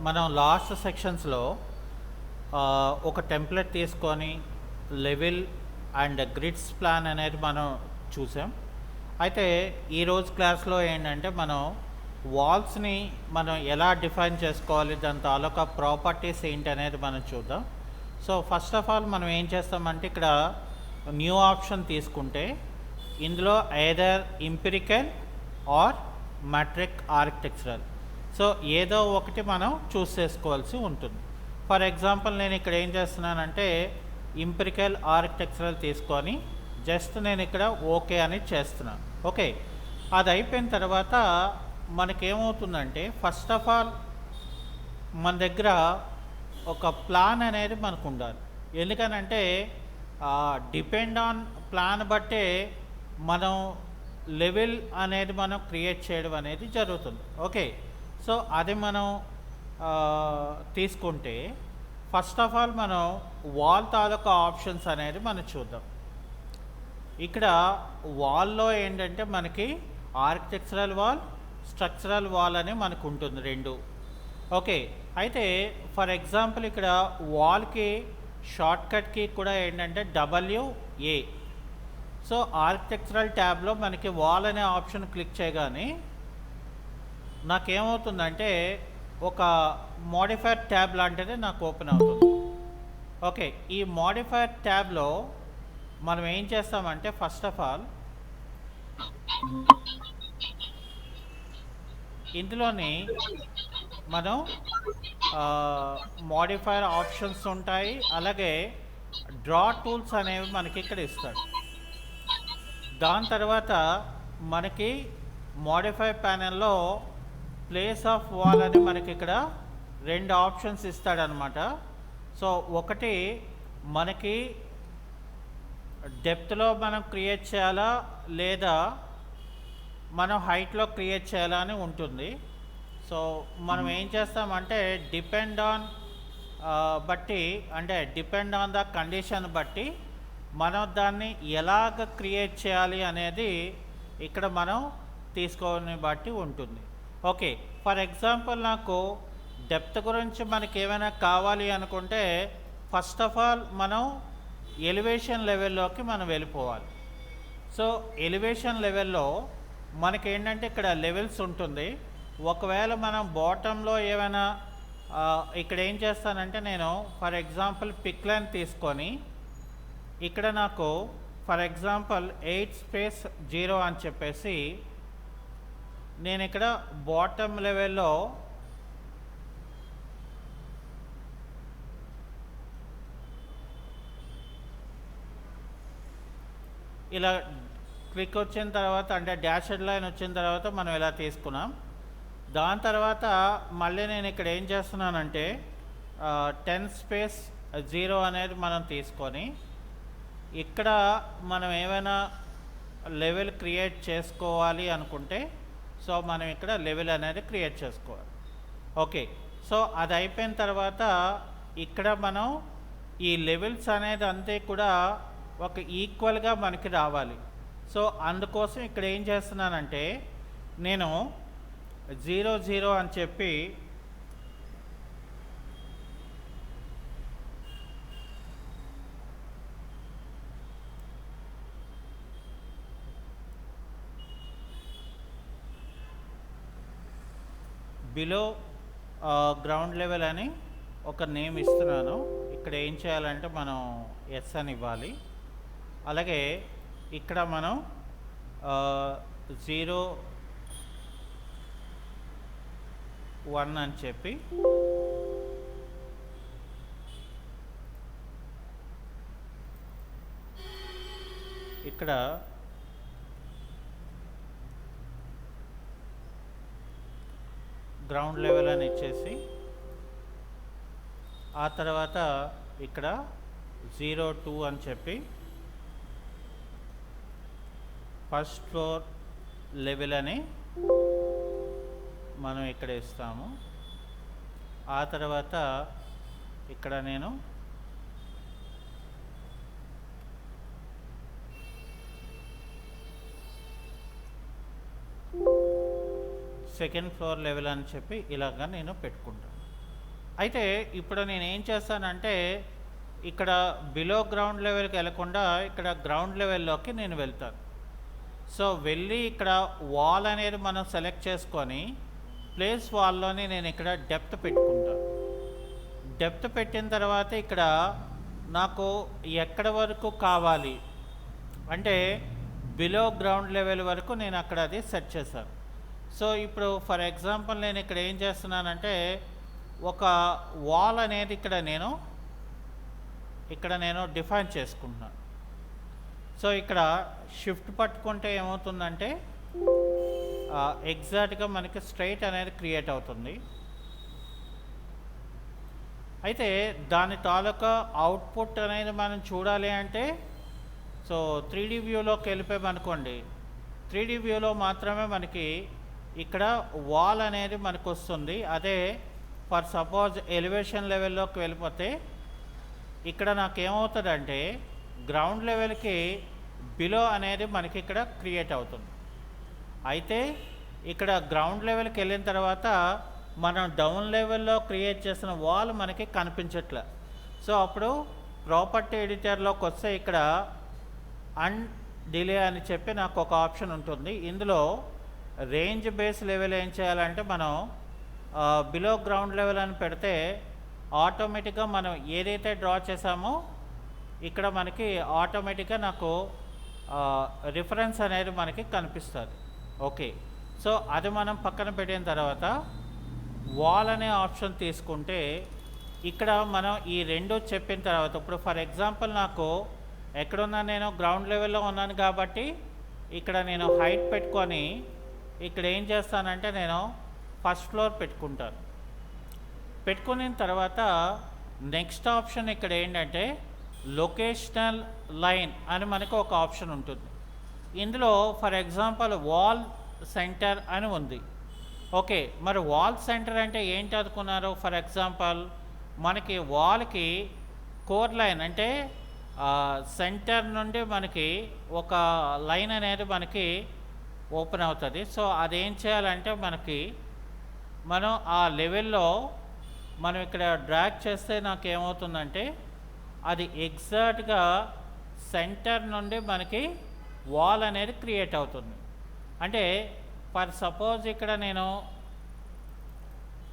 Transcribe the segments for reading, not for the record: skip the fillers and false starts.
మనం లాస్ట్ సెక్షన్స్లో ఒక టెంప్లెట్ తీసుకొని లెవెల్ అండ్ గ్రిడ్స్ ప్లాన్ అనేది మనం చూసాం. అయితే ఈరోజు క్లాస్లో ఏంటంటే మనం వాల్స్ని మనం ఎలా డిఫైన్ చేసుకోవాలి, దాని తాలూకా ప్రాపర్టీస్ ఏంటి అనేది మనం చూద్దాం. సో ఫస్ట్ ఆఫ్ ఆల్ మనం ఏం చేస్తామంటే ఇక్కడ న్యూ ఆప్షన్ తీసుకుంటే ఇందులో either empirical or metric architectural, so ఏదో ఒకటి మనం చూస్ చేసుకోవాల్సి ఉంటుంది. ఫర్ ఎగ్జాంపుల్ నేను ఇక్కడ ఏం చేస్తున్నానంటే ఎంపిరికల్ ఆర్కిటెక్చరల్ తీసుకొని జస్ట్ నేను ఇక్కడ ఓకే అని చేస్తున్నాను. ఓకే, అది అయిపోయిన తర్వాత మనకేమవుతుందంటే ఫస్ట్ ఆఫ్ ఆల్ మన దగ్గర ఒక ప్లాన్ అనేది మనకు ఉండాలి. ఎందుకనంటే డిపెండ్ ఆన్ ప్లాన్ బట్టే మనం లెవెల్ అనేది మనం క్రియేట్ చేయడం అనేది జరుగుతుంది. ఓకే, సో అది మనం తీసుకుంటే ఫస్ట్ ఆఫ్ ఆల్ మనం వాల్ తాలూకా ఆప్షన్స్ అనేది మనం చూద్దాం. ఇక్కడ వాల్లో ఏంటంటే మనకి ఆర్కిటెక్చరల్ వాల్, స్ట్రక్చరల్ వాల్ అని మనకు ఉంటుంది రెండు. ఓకే, అయితే ఫర్ ఎగ్జాంపుల్ ఇక్కడ వాల్కి షార్ట్కట్కి కూడా ఏంటంటే WA. సో ఆర్కిటెక్చరల్ ట్యాబ్లో మనకి వాల్ అనే ఆప్షన్ క్లిక్ చేయగానే నాకేమవుతుందంటే ఒక మోడిఫైర్ ట్యాబ్ లాంటిది నాకు ఓపెన్ అవుతుంది. ఓకే, ఈ మోడిఫైర్ ట్యాబ్లో మనం ఏం చేస్తామంటే ఫస్ట్ ఆఫ్ ఆల్ ఇందులోని మనం మోడిఫైర్ ఆప్షన్స్ ఉంటాయి, అలాగే డ్రా టూల్స్ అనేవి మనకి ఇక్కడ ఇస్తాడు. దాని తర్వాత మనకి మోడిఫై ప్యానెల్లో ప్లేస్ ఆఫ్ వాల్ అని మనకి ఇక్కడ రెండు ఆప్షన్స్ ఇస్తాడనమాట. సో ఒకటి మనకి డెప్త్లో మనం క్రియేట్ చేయాలా లేదా మనం హైట్లో క్రియేట్ చేయాలా అని ఉంటుంది. సో మనం ఏం చేస్తామంటే డిపెండ్ ఆన్ బట్టి, అంటే డిపెండ్ ఆన్ ద కండిషన్ బట్టి మనం దాన్ని ఎలాగ క్రియేట్ చేయాలి అనేది ఇక్కడ మనం తీసుకోని బట్టి ఉంటుంది. ఓకే, ఫర్ ఎగ్జాంపుల్ నాకు డెప్త్ గురించి మనకి ఏమైనా కావాలి అనుకుంటే ఫస్ట్ ఆఫ్ ఆల్ మనం ఎలివేషన్ లెవెల్లోకి మనం వెళ్ళిపోవాలి. సో ఎలివేషన్ లెవెల్లో మనకేంటంటే ఇక్కడ లెవెల్స్ ఉంటుంది. ఒకవేళ మనం బాటంలో ఏమైనా ఇక్కడ ఏం చేస్తానంటే నేను ఫర్ ఎగ్జాంపుల్ పిక్ లైన్ తీసుకొని ఇక్కడ నాకు ఫర్ ఎగ్జాంపుల్ 8 స్పేస్ 0 అని చెప్పేసి నేను ఇక్కడ బాటమ్ లెవెల్లో ఇలా క్లిక్ వచ్చిన తర్వాత అంటే డాషెడ్ లైన్ వచ్చిన తర్వాత మనం ఇలా తీసుకున్నాం. దాని తర్వాత మళ్ళీ నేను ఇక్కడ ఏం చేస్తున్నానంటే 10 స్పేస్ 0 అనేది మనం తీసుకొని ఇక్కడ మనం ఏమైనా లెవెల్ క్రియేట్ చేసుకోవాలి అనుకుంటే సో మనం ఇక్కడ లెవెల్ అనేది క్రియేట్ చేసుకోవాలి. ఓకే, సో అది అయిపోయిన తర్వాత ఇక్కడ మనం ఈ లెవెల్స్ అనేది అంతే కూడా ఒక ఈక్వల్గా మనకి రావాలి. సో అందుకోసం ఇక్కడ ఏం చేస్తున్నానంటే నేను 0 అని చెప్పి బిలో గ్రౌండ్ లెవెల్ అని ఒక నేమ్ ఇస్తున్నాను. ఇక్కడ ఏం చేయాలంటే మనం ఎస్ అని ఇవ్వాలి. అలాగే ఇక్కడ మనం 0, 1 అని చెప్పి ఇక్కడ గ్రౌండ్ లెవెల్ అని ఇచ్చేసి ఆ తర్వాత ఇక్కడ 0, 2 అని చెప్పి ఫస్ట్ ఫ్లోర్ లెవెల్ అని మనం ఇక్కడ ఇస్తాము. ఆ తర్వాత ఇక్కడ నేను సెకండ్ ఫ్లోర్ లెవెల్ అని చెప్పి ఇలాగా నేను పెట్టుకుంటాను. అయితే ఇప్పుడు నేను ఏం చేస్తానంటే ఇక్కడ బిలో గ్రౌండ్ లెవెల్కి వెళ్ళకుండా ఇక్కడ గ్రౌండ్ లెవెల్లోకి నేను వెళ్తాను. సో వెళ్ళి ఇక్కడ వాల్ అనేది మనం సెలెక్ట్ చేసుకొని ప్లేస్ వాల్లోని నేను ఇక్కడ డెప్త్ పెట్టుకుంటాను. డెప్త్ పెట్టిన తర్వాత ఇక్కడ నాకు ఎక్కడ వరకు కావాలి అంటే బిలో గ్రౌండ్ లెవెల్ వరకు నేను అక్కడ అది సెట్ చేశాను. సో ఇప్పుడు ఫర్ ఎగ్జాంపుల్ నేను ఇక్కడ ఏం చేస్తున్నానంటే ఒక వాల్ అనేది ఇక్కడ నేను డిఫైన్ చేసుకుంటున్నాను. సో ఇక్కడ షిఫ్ట్ పట్టుకుంటే ఏమవుతుందంటే ఎగ్జాక్ట్గా మనకి స్ట్రైట్ అనేది క్రియేట్ అవుతుంది. అయితే దాని తాలూకా అవుట్పుట్ అనేది మనం చూడాలి అంటే సో 3D వ్యూలోకి వెళ్ళిపోయామనుకోండి, 3D వ్యూలో మాత్రమే మనకి ఇక్కడ వాల్ అనేది మనకు వస్తుంది. అదే ఫర్ సపోజ్ ఎలివేషన్ లెవెల్లోకి వెళ్ళిపోతే ఇక్కడ నాకేమవుతుందంటే గ్రౌండ్ లెవెల్కి బిలో అనేది మనకి ఇక్కడ క్రియేట్ అవుతుంది. అయితే ఇక్కడ గ్రౌండ్ లెవెల్కి వెళ్ళిన తర్వాత మనం డౌన్ లెవెల్లో క్రియేట్ చేసిన వాల్ మనకి కనిపించట్లే. సో అప్పుడు ప్రాపర్టీ ఎడిటర్లోకి వస్తే ఇక్కడ డిలే అని చెప్పి నాకు ఒక ఆప్షన్ ఉంటుంది. ఇందులో రేంజ్ బేస్ లెవెల్ ఏం చేయాలంటే మనం బిలో గ్రౌండ్ లెవెల్ అని పెడితే ఆటోమేటిక్గా మనం ఏదైతే డ్రా చేసామో ఇక్కడ మనకి ఆటోమేటిక్గా నాకు రిఫరెన్స్ అనేది మనకి కనిపిస్తుంది. ఓకే, సో అది మనం పక్కన పెట్టిన తర్వాత వాల్ అనే ఆప్షన్ తీసుకుంటే ఇక్కడ మనం ఈ రెండు చెప్పిన తర్వాత ఇప్పుడు ఫర్ ఎగ్జాంపుల్ నాకు ఎక్కడున్నా నేను గ్రౌండ్ లెవెల్లో ఉన్నాను కాబట్టి ఇక్కడ నేను హైట్ పెట్టుకొని ఇక్కడ ఏం చేస్తానంటే నేను ఫస్ట్ ఫ్లోర్ పెట్టుకుంటాను. పెట్టుకున్న తర్వాత నెక్స్ట్ ఆప్షన్ ఇక్కడ ఏంటంటే లొకేషనల్ లైన్ అని మనకు ఒక ఆప్షన్ ఉంటుంది. ఇందులో ఫర్ ఎగ్జాంపుల్ వాల్ సెంటర్ అని ఉంది. ఓకే, మరి వాల్ సెంటర్ అంటే ఏంటి అనుకున్నారు? ఫర్ ఎగ్జాంపుల్ మనకి వాల్కి కోర్ లైన్ అంటే సెంటర్ నుండి మనకి ఒక లైన్ అనేది మనకి ఓపెన్ అవుతుంది. సో అదేం చేయాలంటే మనం ఆ లెవెల్లో మనం ఇక్కడ డ్రాగ్ చేస్తే నాకు ఏమవుతుందంటే అది ఎగ్జాక్ట్గా సెంటర్ నుండి మనకి వాల్ అనేది క్రియేట్ అవుతుంది. అంటే ఫర్ సపోజ్ ఇక్కడ నేను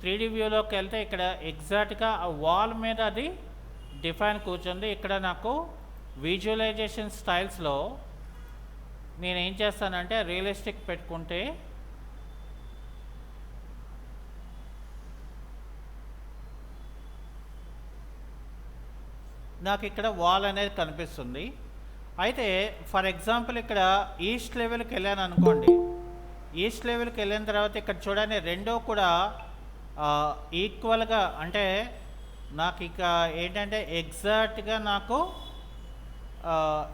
3D వ్యూలోకి వెళ్తే ఇక్కడ ఎగ్జాక్ట్గా ఆ వాల్ మీద అది డిఫైన్ కూర్చుంది. ఇక్కడ నాకు విజువలైజేషన్ స్టైల్స్లో నేను ఏం చేస్తానంటే రియలిస్టిక్ పెట్టుకుంటే నాకు ఇక్కడ వాల్ అనేది కనిపిస్తుంది. అయితే ఫర్ ఎగ్జాంపుల్ ఇక్కడ ఈస్ట్ లెవెల్కి వెళ్ళాను అనుకోండి. ఈస్ట్ లెవెల్కి వెళ్ళిన తర్వాత ఇక్కడ చూడండి రెండో కూడా ఈక్వల్గా అంటే నాకు ఇక ఏంటంటే ఎగ్జాక్ట్గా నాకు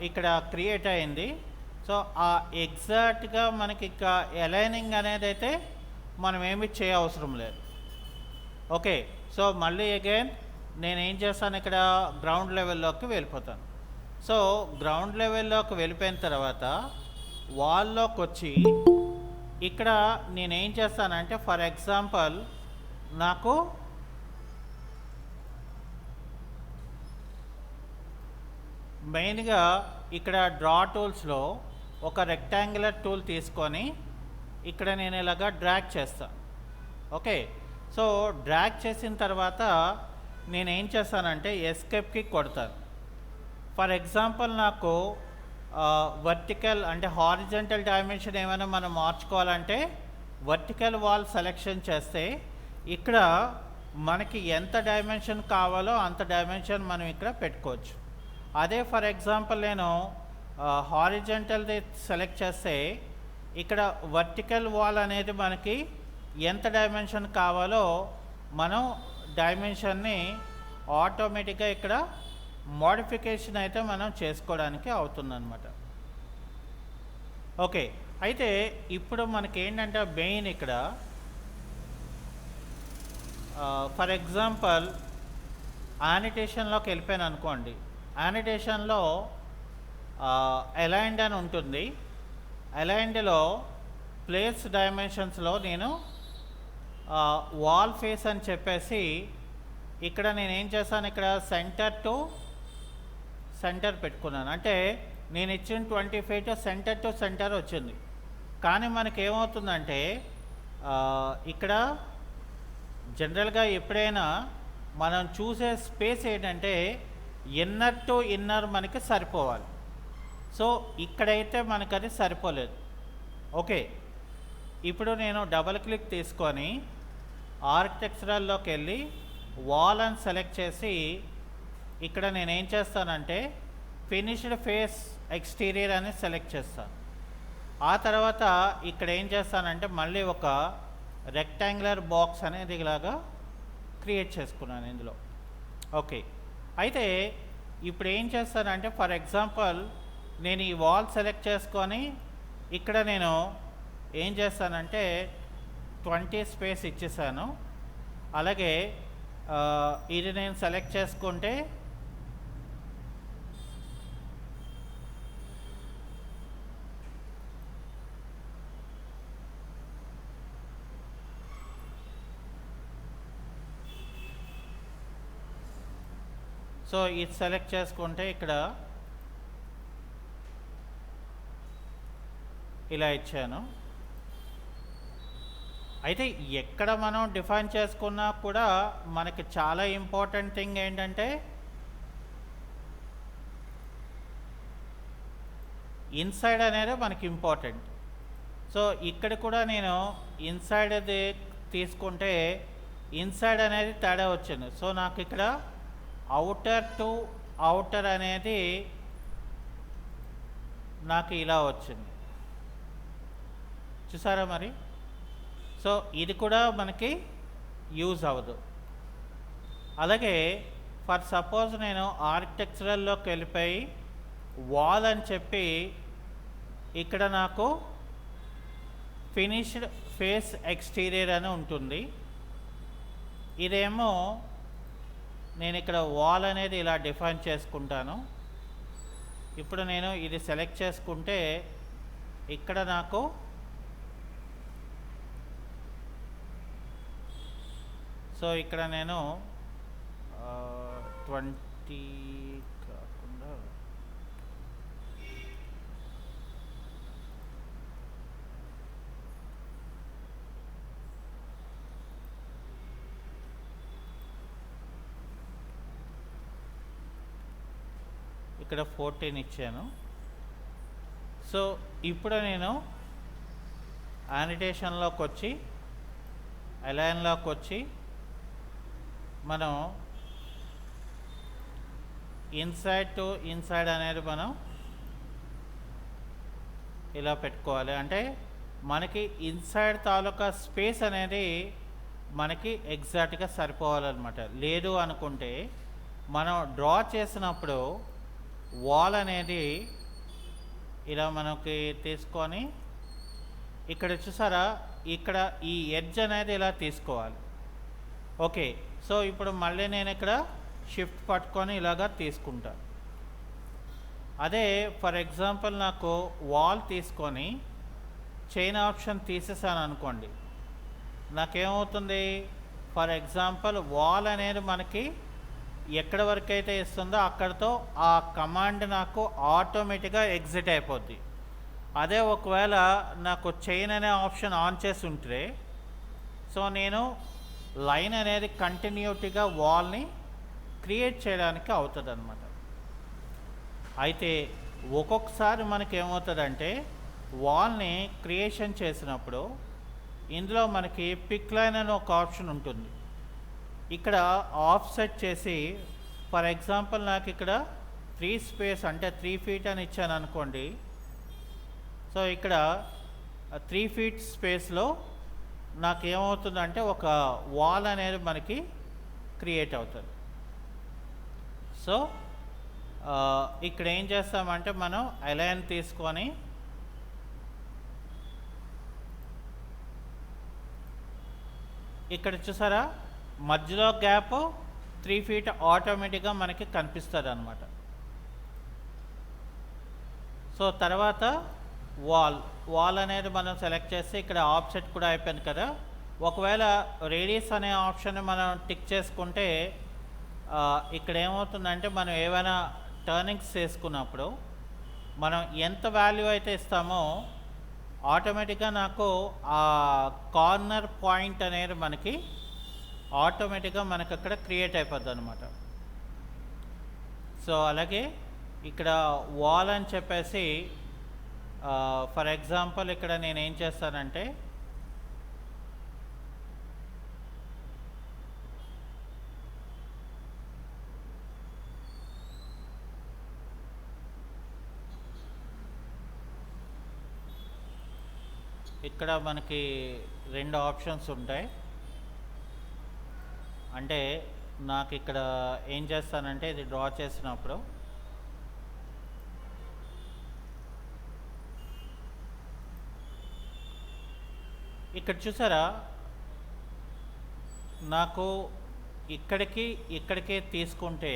ఇక్కడ క్రియేట్ అయింది. సో ఆ ఎగ్జాక్ట్గా మనకి ఇక అలైనింగ్ అనేది అయితే మనం ఏమి చేయవసరం లేదు. ఓకే, సో మళ్ళీ అగైన్ నేను ఏం చేస్తాను ఇక్కడ గ్రౌండ్ లెవెల్లోకి వెళ్ళిపోతాను. సో గ్రౌండ్ లెవెల్లోకి వెళ్ళిపోయిన తర్వాత వాల్లోకి వచ్చి ఇక్కడ నేనేం చేస్తానంటే ఫర్ ఎగ్జాంపుల్ నాకు మెయిన్గా ఇక్కడ డ్రా టూల్స్లో ఒక రెక్టాంగులర్ టూల్ తీసుకొని ఇక్కడ నేను ఇలాగా డ్రాగ్ చేస్తాను. ఓకే, సో డ్రాగ్ చేసిన తర్వాత నేనేం చేస్తానంటే ఎస్కేప్కి కొడతాను. ఫర్ ఎగ్జాంపుల్ నాకు వర్టికల్ అంటే హారిజంటల్ డైమెన్షన్ ఏమైనా మనం మార్చుకోవాలంటే వర్టికల్ వాల్ సెలెక్షన్ చేస్తే ఇక్కడ మనకి ఎంత డైమెన్షన్ కావాలో అంత డైమెన్షన్ మనం ఇక్కడ పెట్టుకోవచ్చు. అదే ఫర్ ఎగ్జాంపుల్ నేను హారిజంటల్ది సెలెక్ట్ చేస్తే ఇక్కడ వర్టికల్ వాల్ అనేది మనకి ఎంత డైమెన్షన్ కావాలో మనం డైమెన్షన్ని ఆటోమేటిక్గా ఇక్కడ మోడిఫికేషన్ అయితే మనం చేసుకోవడానికి అవుతుందన్నమాట. ఓకే, అయితే ఇప్పుడు మనకి ఏంటంటే మెయిన్ ఇక్కడ ఫర్ ఎగ్జాంపుల్ యానిటేషన్లోకి వెళ్ళిపోయాను అనుకోండి. యానిటేషన్లో అలైన్డ్ అని ఉంటుంది. అలైన్డ్లో ప్లేస్ డైమెన్షన్స్లో నేను వాల్ ఫేస్ అని చెప్పేసి ఇక్కడ నేనేం చేశాను, ఇక్కడ సెంటర్ టు సెంటర్ పెట్టుకున్నాను. అంటే నేను ఇచ్చిన 20 ఫీట్ సెంటర్ టు సెంటర్ వచ్చింది. కానీ మనకి ఏమవుతుందంటే ఇక్కడ జనరల్గా ఎప్పుడైనా మనం చూసే స్పేస్ ఏంటంటే ఇన్నర్ టు ఇన్నర్ మనకి సరిపోవాలి. సో ఇక్కడైతే మనకు అది సరిపోలేదు. ఓకే, ఇప్పుడు నేను డబుల్ క్లిక్ తీసుకొని ఆర్కిటెక్చరల్లోకి వెళ్ళి వాల్ అని సెలెక్ట్ చేసి ఇక్కడ నేనేం చేస్తానంటే ఫినిష్డ్ ఫేస్ ఎక్స్టీరియర్ అని సెలెక్ట్ చేస్తాను. ఆ తర్వాత ఇక్కడ ఏం చేస్తానంటే మళ్ళీ ఒక రెక్టాంగులర్ బాక్స్ అనేది ఇలాగా క్రియేట్ చేసుకున్నాను ఇందులో. ఓకే, అయితే ఇప్పుడు ఏం చేస్తానంటే ఫర్ ఎగ్జాంపుల్ నేను ఈ వాల్ సెలెక్ట్ చేసుకొని ఇక్కడ నేను ఏం చేస్తానంటే 20 స్పేస్ ఇచ్చేసాను. అలాగే ఇది నేను సెలెక్ట్ చేసుకుంటే సో ఇది సెలెక్ట్ చేసుకుంటే ఇక్కడ ఇలా ఇచ్చాను. అయితే ఎక్కడ మనం డిఫైన్ చేసుకున్నా కూడా మనకి చాలా ఇంపార్టెంట్ థింగ్ ఏంటంటే ఇన్సైడ్ అనేది మనకి ఇంపార్టెంట్. సో ఇక్కడ కూడా నేను ఇన్సైడ్ అది తీసుకుంటే ఇన్సైడ్ అనేది తేడా వచ్చింది. సో నాకు ఇక్కడ అవుటర్ టు అవుటర్ అనేది నాకు ఇలా వచ్చింది, చూసారా మరి. సో ఇది కూడా మనకి యూజ్ అవ్వదు. అలాగే ఫర్ సపోజ్ నేను ఆర్కిటెక్చరల్లోకి వెళ్ళిపోయి వాల్ అని చెప్పి ఇక్కడ నాకు ఫినిష్డ్ ఫేస్ ఎక్స్టీరియర్ అని ఉంటుంది. ఇదేమో నేను ఇక్కడ వాల్ అనేది ఇలా డిఫైన్ చేసుకుంటాను. ఇప్పుడు నేను ఇది సెలెక్ట్ చేసుకుంటే ఇక్కడ నాకు సో ఇక్కడ నేను 20 కాకుండా ఇక్కడ 14 ఇచ్చాను. సో ఇప్పుడు నేను యానిటేషన్లోకి వచ్చి అలైన్లోకి వచ్చి మనం ఇన్సైడ్ టు ఇన్సైడ్ అనేది మనం ఇలా పెట్టుకోవాలి. అంటే మనకి ఇన్సైడ్ తాలూకా స్పేస్ అనేది మనకి ఎగ్జాక్ట్గా సరిపోవాలన్నమాట. లేదు అనుకుంటే మనం డ్రా చేసినప్పుడు వాల్ అనేది ఇలా మనకి తీసుకొని ఇక్కడ చూసారా, ఇక్కడ ఈ ఎడ్జ్ అనేది ఇలా తీసుకోవాలి. ఓకే, సో ఇప్పుడు మళ్ళీ నేను ఇక్కడ షిఫ్ట్ పట్టుకొని ఇలాగా తీసుకుంటాను. అదే ఫర్ ఎగ్జాంపుల్ నాకు వాల్ తీసుకొని చైన్ ఆప్షన్ తీసేసాను అనుకోండి, నాకేమవుతుంది, ఫర్ ఎగ్జాంపుల్ వాల్ అనేది మనకి ఎక్కడ వరకు అయితే ఇస్తుందో అక్కడితో ఆ కమాండ్ నాకు ఆటోమేటిక్గా ఎగ్జిట్ అయిపోద్ది. అదే ఒకవేళ నాకు చైన్ అనే ఆప్షన్ ఆన్ చేసి ఉంటే సో నేను లైన్ అనేది కంటిన్యూటీగా వాల్ని క్రియేట్ చేయడానికి అవుతుంది అన్నమాట. అయితే ఒక్కొక్కసారి మనకి ఏమవుతుందంటే వాల్ని క్రియేషన్ చేసినప్పుడు ఇందులో మనకి పిక్ లైన్ అని ఒక ఆప్షన్ ఉంటుంది. ఇక్కడ ఆఫ్ సెట్ చేసి ఫర్ ఎగ్జాంపుల్ నాకు ఇక్కడ 3 స్పేస్ అంటే 3 ఫీట్ అని ఇచ్చాను అనుకోండి. సో ఇక్కడ 3 ఫీట్ స్పేస్లో నాకు ఏమవుతుందంటే ఒక వాల్ అనేది మనకి క్రియేట్ అవుతుంది. సో ఇక్కడ ఏం చేస్తామంటే మనం అలైన్ తీసుకొని ఇక్కడ చూసారా మధ్యలో గ్యాప్ 3 ఫీట్ ఆటోమేటిక్గా మనకి కనిపిస్తుంది అన్నమాట. సో తర్వాత వాల్ అనేది మనం సెలెక్ట్ చేస్తే ఇక్కడ ఆఫ్సెట్ కూడా అయిపోయింది కదా. ఒకవేళ రేడియస్ అనే ఆప్షన్ మనం టిక్ చేసుకుంటే ఇక్కడ ఏమవుతుందంటే మనం ఏమైనా టర్నింగ్స్ చేసుకున్నప్పుడు మనం ఎంత వాల్యూ అయితే ఇస్తామో ఆటోమేటిక్గా నాకు ఆ కార్నర్ పాయింట్ అనేది మనకి ఆటోమేటిక్గా మనకు అక్కడ క్రియేట్ అయిపోద్ది అనమాట. సో అలాగే ఇక్కడ వాల్ అని చెప్పేసి ఫర్ ఎగ్జాంపుల్ ఇక్కడ నేను ఏం చేస్తానంటే ఇక్కడ మనకి 2 ఆప్షన్స్ ఉంటాయి. అంటే నాకు ఇక్కడ ఏం చేస్తానంటే ఇది డ్రా చేసినప్పుడు ఇక్కడ చూసారా నాకు ఇక్కడికి తీసుకుంటే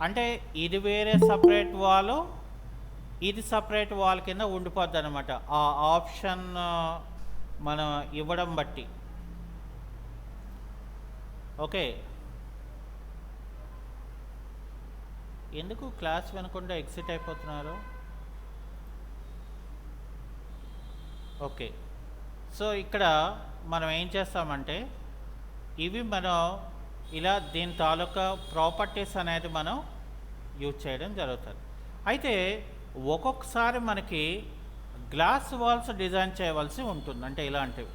అంటే ఇది వేరే సపరేట్ వాల్, ఇది సపరేట్ వాల్ కింద ఉండిపోద్ది అనమాట ఆ ఆప్షన్ మనం ఇవ్వడం బట్టి. ఓకే, ఎందుకు క్లాస్ వినకుండా ఎగ్జిట్ అయిపోతున్నారు? ఓకే, సో ఇక్కడ మనం ఏం చేస్తామంటే ఇవి మనం ఇలా దీని తాలూకా ప్రాపర్టీస్ అనేది మనం యూజ్ చేయడం జరుగుతుంది. అయితే ఒక్కొక్కసారి మనకి గ్లాస్ వాల్స్ డిజైన్ చేయవలసి ఉంటుంది, అంటే ఇలాంటివి.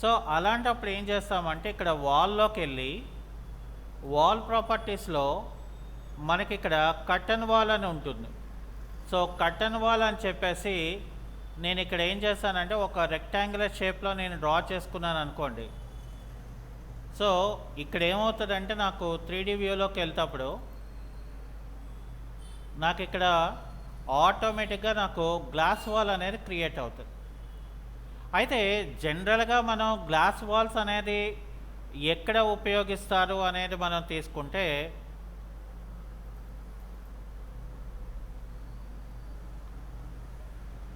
సో అలాంటప్పుడు ఏం చేస్తామంటే ఇక్కడ వాల్లోకి వెళ్ళి వాల్ ప్రాపర్టీస్లో మనకి ఇక్కడ కర్టన్ వాల్ అని ఉంటుంది. సో కర్టన్ వాల్ అని చెప్పేసి నేను ఇక్కడ ఏం చేస్తానంటే ఒక రెక్టాంగులర్ షేప్లో నేను డ్రా చేసుకున్నాను అనుకోండి. సో ఇక్కడ ఏమవుతుందంటే నాకు 3D వ్యూలోకి వెళ్తేప్పుడు నాకు ఇక్కడ ఆటోమేటిక్గా నాకు గ్లాస్ వాల్ అనేది క్రియేట్ అవుతుంది. అయితే జనరల్గా మనం గ్లాస్ వాల్స్ అనేది ఎక్కడ ఉపయోగిస్తారు అనేది మనం తీసుకుంటే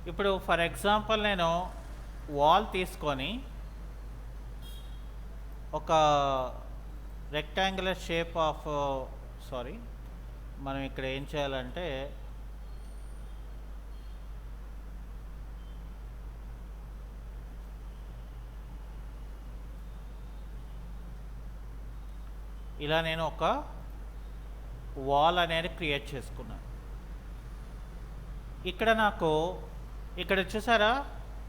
ఇప్పుడు ఫర్ ఎగ్జాంపుల్ నేను వాల్ తీసుకొని ఒక రెక్టాంగులర్ షేప్ ఆఫ్ మనం ఇక్కడ ఏం చేయాలంటే ఇలా నేను ఒక వాల్ అనేది క్రియేట్ చేసుకున్నాను. ఇక్కడ నాకు ఇక్కడ చూసారా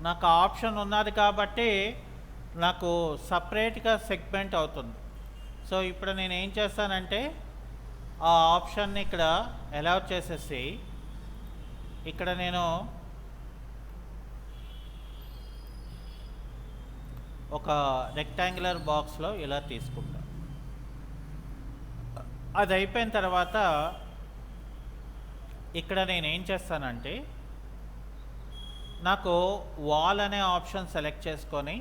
నాకు ఆప్షన్ ఉన్నది కాబట్టి నాకు సపరేట్గా సెగ్మెంట్ అవుతుంది. సో ఇప్పుడు నేను ఏం చేస్తానంటే ఆ ఆప్షన్ని ఇక్కడ అలౌ చేసేసి ఇక్కడ నేను ఒక రెక్టాంగులర్ బాక్స్లో ఇలా తీసుకుంటాను. అది అయిపోయిన తర్వాత ఇక్కడ నేను ఏం చేస్తానంటే నాకు వాల్ అనే ఆప్షన్ సెలెక్ట్ చేసుకొని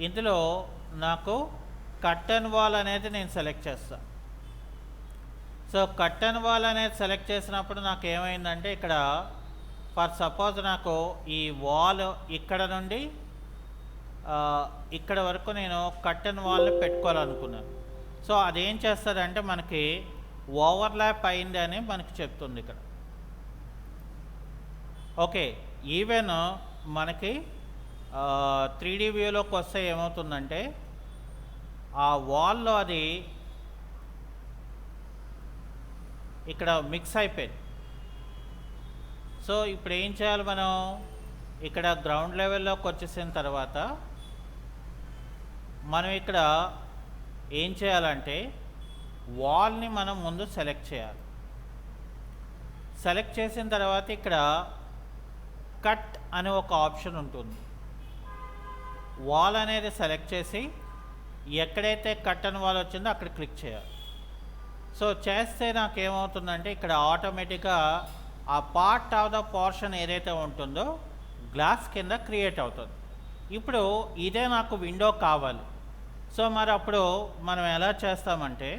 ఇందులో నాకు కర్టన్ వాల్ అనేది నేను సెలెక్ట్ చేస్తాను. సో కర్టన్ వాల్ అనేది సెలెక్ట్ చేసినప్పుడు నాకు ఏమైందంటే ఇక్కడ ఫర్ సపోజ్ నాకు ఈ వాల్ ఇక్కడ నుండి ఇక్కడ వరకు నేను కర్టన్ వాల్ని పెట్టుకోవాలనుకున్నాను. సో అదేం చేస్తుందంటే మనకి ఓవర్లాప్ అయింది అని మనకి చెప్తుంది ఇక్కడ. ఓకే, ఈవెన్ మనకి 3D వ్యూలోకి వస్తే ఏమవుతుందంటే ఆ వాల్లో అది ఇక్కడ మిక్స్ అయిపోయింది. సో ఇప్పుడు ఏం చేయాలి మనం ఇక్కడ గ్రౌండ్ లెవెల్లోకి వచ్చేసిన తర్వాత మనం ఇక్కడ ఏం చేయాలంటే వాల్ని మనం ముందు సెలెక్ట్ చేయాలి. సెలెక్ట్ చేసిన తర్వాత ఇక్కడ కట్ అనే ఒక ఆప్షన్ ఉంటుంది. వాల్ అనేది సెలెక్ట్ చేసి ఎక్కడైతే కర్టన్ వాల్ వచ్చిందో అక్కడ క్లిక్ చేయాలి. సో చేస్తే నాకు ఏమవుతుందంటే ఇక్కడ ఆటోమేటిక్గా ఆ పార్ట్ ఆఫ్ ద పోర్షన్ ఏదైతే ఉంటుందో గ్లాస్ కింద క్రియేట్ అవుతుంది. ఇప్పుడు ఇదే నాకు విండో కావాలి. సో మరి అప్పుడు మనం ఎలా చేస్తామంటే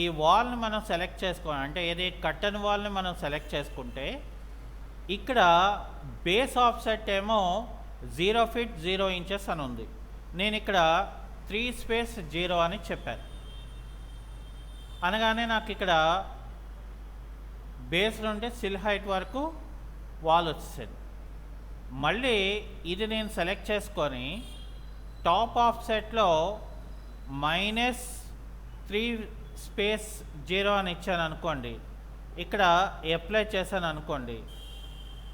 ఈ వాల్ని మనం సెలెక్ట్ చేసుకోవాలి, అంటే ఏది కర్టన్ వాల్ని మనం సెలెక్ట్ చేసుకుంటే ఇక్కడ బేస్ ఆఫ్సెట్ ఏమో 0 feet 0 inches అని ఉంది. నేను ఇక్కడ 3 అని చెప్పాను. అనగానే నాకు ఇక్కడ బేస్ నుండి సిల్ హైట్ వరకు వాల్ వచ్చేసింది. మళ్ళీ ఇది నేను సెలెక్ట్ చేసుకొని టాప్ ఆఫ్సెట్లో -3 అని ఇచ్చాను అనుకోండి, ఇక్కడ అప్లై చేశాను అనుకోండి,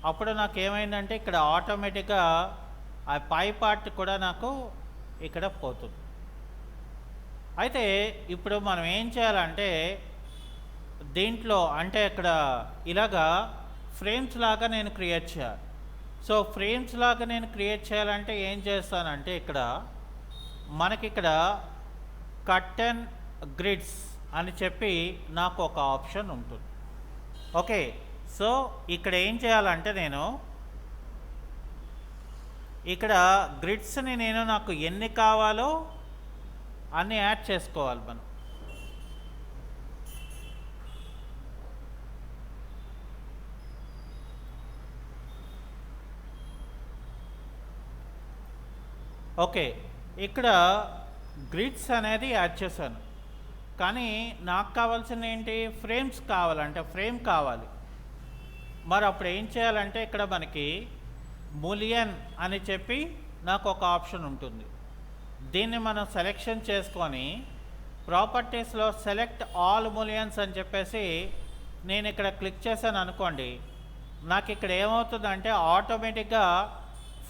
అప్పుడు నాకు ఏమైందంటే ఇక్కడ ఆటోమేటిక్గా ఆ పై పార్ట్ కూడా నాకు ఇక్కడ పోతుంది. అయితే ఇప్పుడు మనం ఏం చేయాలంటే దీంట్లో అంటే ఇక్కడ ఇలాగా ఫ్రేమ్స్ లాగా నేను క్రియేట్ చేయాలి. సో ఫ్రేమ్స్ లాగా నేను క్రియేట్ చేయాలంటే ఏం చేస్తానంటే ఇక్కడ మనకి ఇక్కడ కర్టెన్ గ్రిడ్స్ అని చెప్పి నాకు ఒక ఆప్షన్ ఉంటుంది. ఓకే, సో ఇక్కడ ఏం చేయాలంటే నేను ఇక్కడ గ్రిడ్స్ని నాకు ఎన్ని కావాలో అన్ని యాడ్ చేసుకోవాలి మనం. ఓకే, ఇక్కడ గ్రిడ్స్ అనేది యాడ్ చేశాను, కానీ నాకు కావాల్సింది ఏంటి, ఫ్రేమ్స్ కావాలంటే ఫ్రేమ్ కావాలి. మరి అప్పుడు ఏం చేయాలంటే ఇక్కడ మనకి బూలియన్ అని చెప్పి నాకు ఒక ఆప్షన్ ఉంటుంది. దీన్ని మనం సెలెక్షన్ చేసుకొని ప్రాపర్టీస్లో సెలెక్ట్ ఆల్ బూలియన్స్ అని చెప్పేసి నేను ఇక్కడ క్లిక్ చేశాను అనుకోండి, నాకు ఇక్కడ ఏమవుతుందంటే ఆటోమేటిక్గా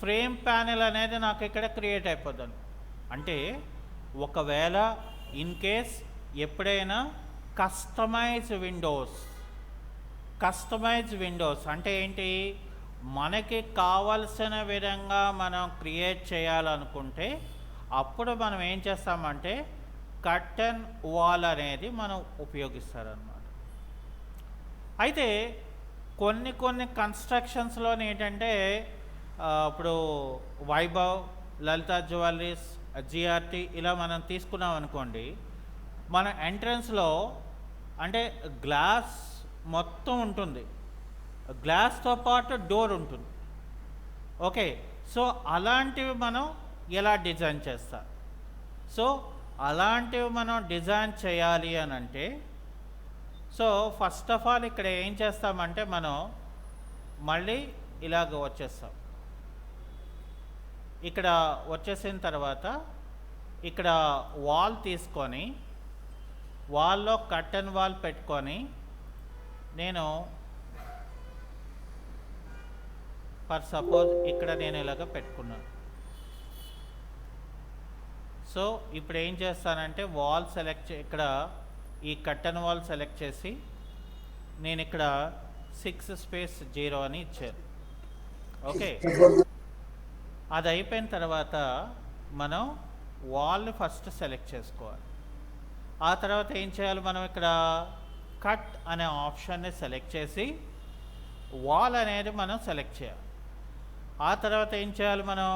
ఫ్రేమ్ ప్యానెల్ అనేది నాకు ఇక్కడ క్రియేట్ అయిపోతుంది. అంటే ఒకవేళ ఇన్ కేస్ ఎప్పుడైనా కస్టమైజ్ విండోస్ అంటే ఏంటి, మనకి కావలసిన విధంగా మనం క్రియేట్ చేయాలనుకుంటే అప్పుడు మనం ఏం చేస్తామంటే కర్టెన్ వాల్ అనేది మనం ఉపయోగిస్తారన్నమాట. అయితే కొన్ని కన్స్ట్రక్షన్స్లో ఏంటంటే ఇప్పుడు వైభవ్, లలిత జ్యువెలరీస్, జిఆర్టీ ఇలా మనం తీసుకున్నాం అనుకోండి, మన ఎంట్రన్స్లో అంటే గ్లాస్ మొత్తం ఉంటుంది, గ్లాస్తో పాటు డోర్ ఉంటుంది. ఓకే, సో అలాంటివి మనం ఎలా డిజైన్ చేస్తాం? సో అలాంటివి మనం డిజైన్ చేయాలి అని అంటే సో ఫస్ట్ ఆఫ్ ఆల్ ఇక్కడ ఏం చేస్తామంటే మనం మళ్ళీ ఇలాగ వచ్చేస్తాం. ఇక్కడ వచ్చేసిన తర్వాత ఇక్కడ వాల్ తీసుకొని వాల్లో కర్టెన్ వాల్ పెట్టుకొని నేను ఫర్ సపోజ్ ఇక్కడ నేను ఇలాగ పెట్టుకున్నాను. సో ఇప్పుడు ఏం చేస్తానంటే వాల్ ఇక్కడ ఈ కర్టెన్ వాల్ సెలెక్ట్ చేసి నేను ఇక్కడ 6 అని ఇచ్చాను. ఓకే, అది అయిపోయిన తర్వాత మనం వాల్ని ఫస్ట్ సెలెక్ట్ చేసుకోవాలి. ఆ తర్వాత ఏం చేయాలి, మనం ఇక్కడ కట్ అనే ఆప్షన్ని సెలెక్ట్ చేసి వాల్ అనేది మనం సెలెక్ట్ చేయాలి. ఆ తర్వాత ఏం చేయాలి, మనం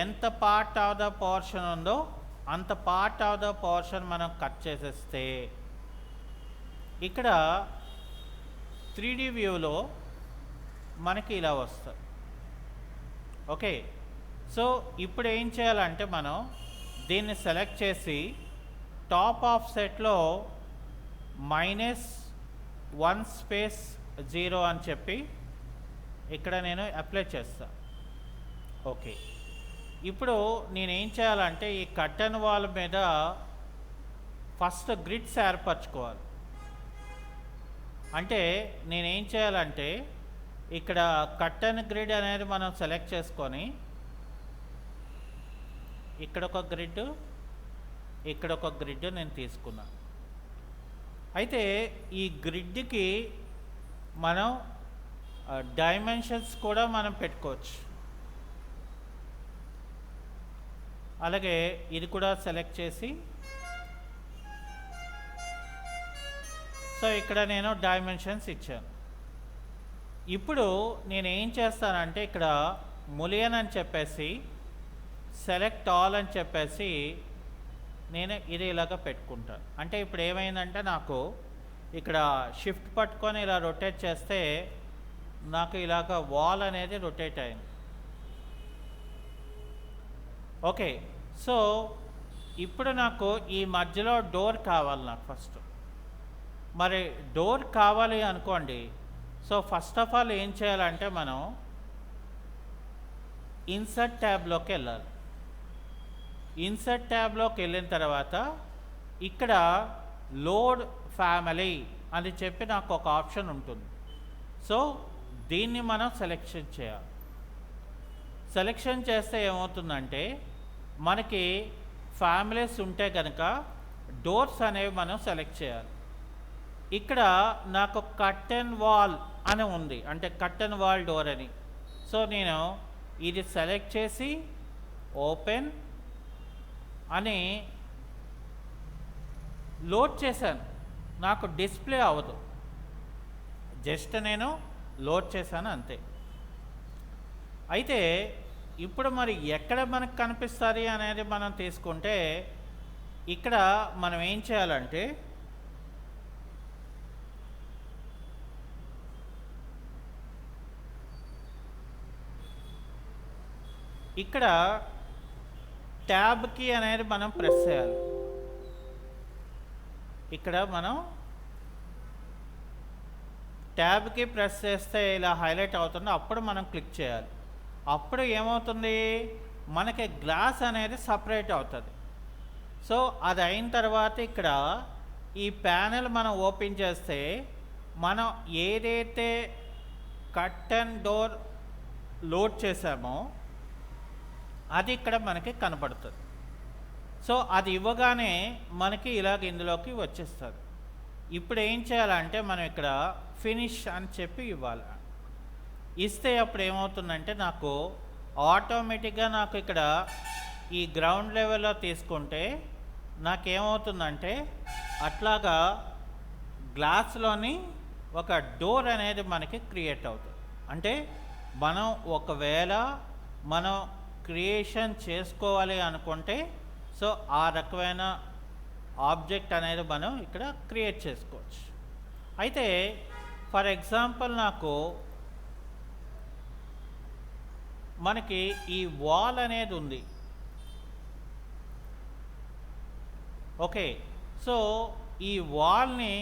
ఎంత పార్ట్ ఆఫ్ ద పోర్షన్ ఉందో అంత పార్ట్ ఆఫ్ ద పోర్షన్ మనం కట్ చేసేస్తే ఇక్కడ 3D వ్యూలో మనకి ఇలా వస్తుంది. ఓకే, సో ఇప్పుడు ఏం చేయాలంటే మనం దీన్ని సెలెక్ట్ చేసి టాప్ ఆఫ్ సెట్లో -1 అని చెప్పి ఇక్కడ నేను అప్లై చేస్తాను. ఓకే, ఇప్పుడు నేనేం చేయాలంటే ఈ కర్టెన్ వాల్ మీద ఫస్ట్ గ్రిడ్స్ ఏర్పరచుకోవాలి. అంటే నేనేం చేయాలంటే ఇక్కడ కర్టెన్ గ్రిడ్ అనేది మనం సెలెక్ట్ చేసుకొని ఇక్కడ ఒక గ్రిడ్ నేను తీసుకున్నాను. అయితే ఈ గ్రిడ్కి మనం డైమెన్షన్స్ కూడా మనం పెట్టుకోవచ్చు. అలాగే ఇది కూడా సెలెక్ట్ చేసి సో ఇక్కడ నేను డైమెన్షన్స్ ఇచ్చాను. ఇప్పుడు నేను ఏం చేస్తానంటే ఇక్కడ బూలియన్ అని చెప్పేసి సెలెక్ట్ ఆల్ అని చెప్పేసి నేను ఇది ఇలాగ పెట్టుకుంటాను. అంటే ఇప్పుడు ఏమైందంటే నాకు ఇక్కడ షిఫ్ట్ పట్టుకొని ఇలా రొటేట్ చేస్తే నాకు ఇలాగ వాల్ అనేది రొటేట్ అయింది. ఓకే, సో ఇప్పుడు నాకు ఈ మధ్యలో డోర్ కావాలి నాకు ఫస్ట్. మరి డోర్ కావాలి అనుకోండి, సో ఫస్ట్ ఆఫ్ ఆల్ ఏం చేయాలంటే మనం ఇన్సర్ట్ ట్యాబ్లోకి వెళ్ళాలి. ఇన్సర్ట్ ట్యాబ్లోకి వెళ్ళిన తర్వాత ఇక్కడ లోడ్ ఫ్యామిలీ అని చెప్పి నాకు ఒక ఆప్షన్ ఉంటుంది. సో దీన్ని మనం సెలెక్షన్ చేయాలి. సెలెక్షన్ చేస్తే ఏమవుతుందంటే మనకి ఫ్యామిలీస్ ఉంటే కనుక డోర్స్ అనేవి మనం సెలెక్ట్ చేయాలి. ఇక్కడ నాకు కర్టెన్ వాల్ అని ఉంది, అంటే కర్టెన్ వాల్ డోర్ అని. సో నేను ఇది సెలెక్ట్ చేసి ఓపెన్ అని లోడ్ చేశాను. నాకు డిస్ప్లే అవ్వదు, జస్ట్ నేను లోడ్ చేశాను అంతే. అయితే ఇప్పుడు మరి ఎక్కడ మనకు కనిపిస్తుంది అనేది మనం తీసుకుంటే ఇక్కడ మనం ఏం చేయాలంటే ఇక్కడ ట్యాబ్ కీ అనేది మనం ప్రెస్ చేయాలి. ఇక్కడ మనం ట్యాబ్ కీ ప్రెస్ చేస్తే ఇలా హైలైట్ అవుతుంది, అప్పుడు మనం క్లిక్ చేయాలి. అప్పుడు ఏమవుతుంది, మనకి గ్లాస్ అనేది సపరేట్ అవుతుంది. సో అది అయిన తర్వాత ఇక్కడ ఈ ప్యానెల్ మనం ఓపెన్ చేస్తే మనం ఏదైతే కర్టెన్ డోర్ లోడ్ చేసామో అది ఇక్కడ మనకి కనపడుతుంది. సో అది ఇవ్వగానే మనకి ఇలాగ ఇందులోకి వచ్చేస్తుంది. ఇప్పుడు ఏం చేయాలంటే మనం ఇక్కడ ఫినిష్ అని చెప్పి ఇవ్వాలి. ఇస్తే అప్పుడు ఏమవుతుందంటే నాకు ఆటోమేటిక్గా నాకు ఇక్కడ ఈ గ్రౌండ్ లెవెల్లో తీసుకుంటే నాకేమవుతుందంటే అట్లాగా గ్లాస్లోని ఒక డోర్ అనేది మనకి క్రియేట్ అవుతుంది. అంటే మనం ఒకవేళ మనం క్రియేషన్ చేసుకోవాలి అనుకుంటే సో ఆ రకమైన ఆబ్జెక్ట్ అనేది మనం ఇక్కడ క్రియేట్ చేసుకోవచ్చు. అయితే ఫర్ ఎగ్జాంపుల్ నాకు మనకి ఈ వాల్ అనేది ఉంది. ఓకే, సో ఈ వాల్ని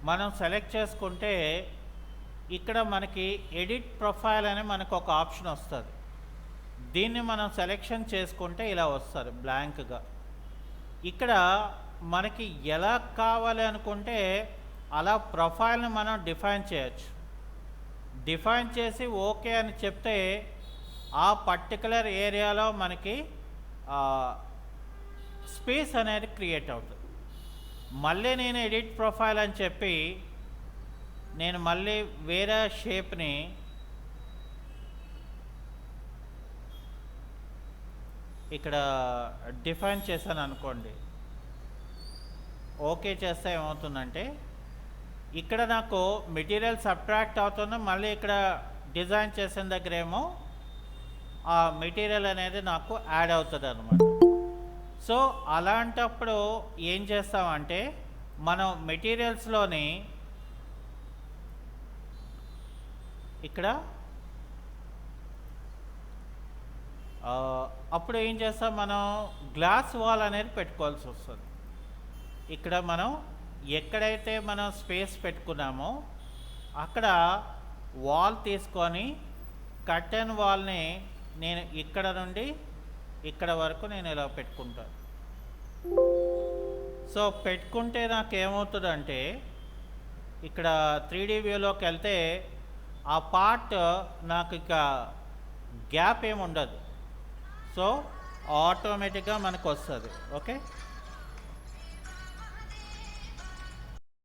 మనం సెలెక్ట్ చేసుకుంటే ఇక్కడ మనకి ఎడిట్ ప్రొఫైల్ అని మనకు ఒక ఆప్షన్ వస్తుంది. దీన్ని మనం సెలెక్షన్ చేసుకుంటే ఇలా వస్తుంది బ్లాంక్గా. ఇక్కడ మనకి ఎలా కావాలి అనుకుంటే అలా ప్రొఫైల్ని మనం డిఫైన్ చేయొచ్చు. డిఫైన్ చేసి ఓకే అని చెప్తే ఆ పర్టికులర్ ఏరియాలో మనకి స్పేస్ అనేది క్రియేట్ అవుతుంది. మళ్ళీ నేను ఎడిట్ ప్రొఫైల్ అని చెప్పి నేను మళ్ళీ వేరే షేప్ని ఇక్కడ డిఫైన్ చేశాను అనుకోండి. ఓకే చేస్తే ఏమవుతుందంటే ఇక్కడ నాకు మెటీరియల్ సబ్ట్రాక్ట్ అవుతుంది. మళ్ళీ ఇక్కడ డిజైన్ చేసిన దగ్గర ఏమో ఆ మెటీరియల్ అనేది నాకు యాడ్ అవుతుంది అన్నమాట. సో అలాంటప్పుడు ఏం చేస్తామంటే మనం మెటీరియల్స్లోని ఇక్కడ అప్పుడు ఏం చేస్తాం, మనం గ్లాస్ వాల్ అనేది పెట్టుకోవాల్సి వస్తుంది. ఇక్కడ మనం ఎక్కడైతే మనం స్పేస్ పెట్టుకున్నామో అక్కడ వాల్ తీసుకొని కర్టెన్ వాల్ని నేను ఇక్కడ నుండి ఇక్కడ వరకు నేను ఇలా పెట్టుకుంటాను. సో పెట్టుకుంటే నాకు ఏమవుతుందంటే ఇక్కడ 3D వ్యూలోకి వెళ్తే ఆ పార్ట్ నాకు ఇక గ్యాప్ ఏమి ఉండదు. సో ఆటోమేటిక్గా మనకు వస్తుంది. ఓకే.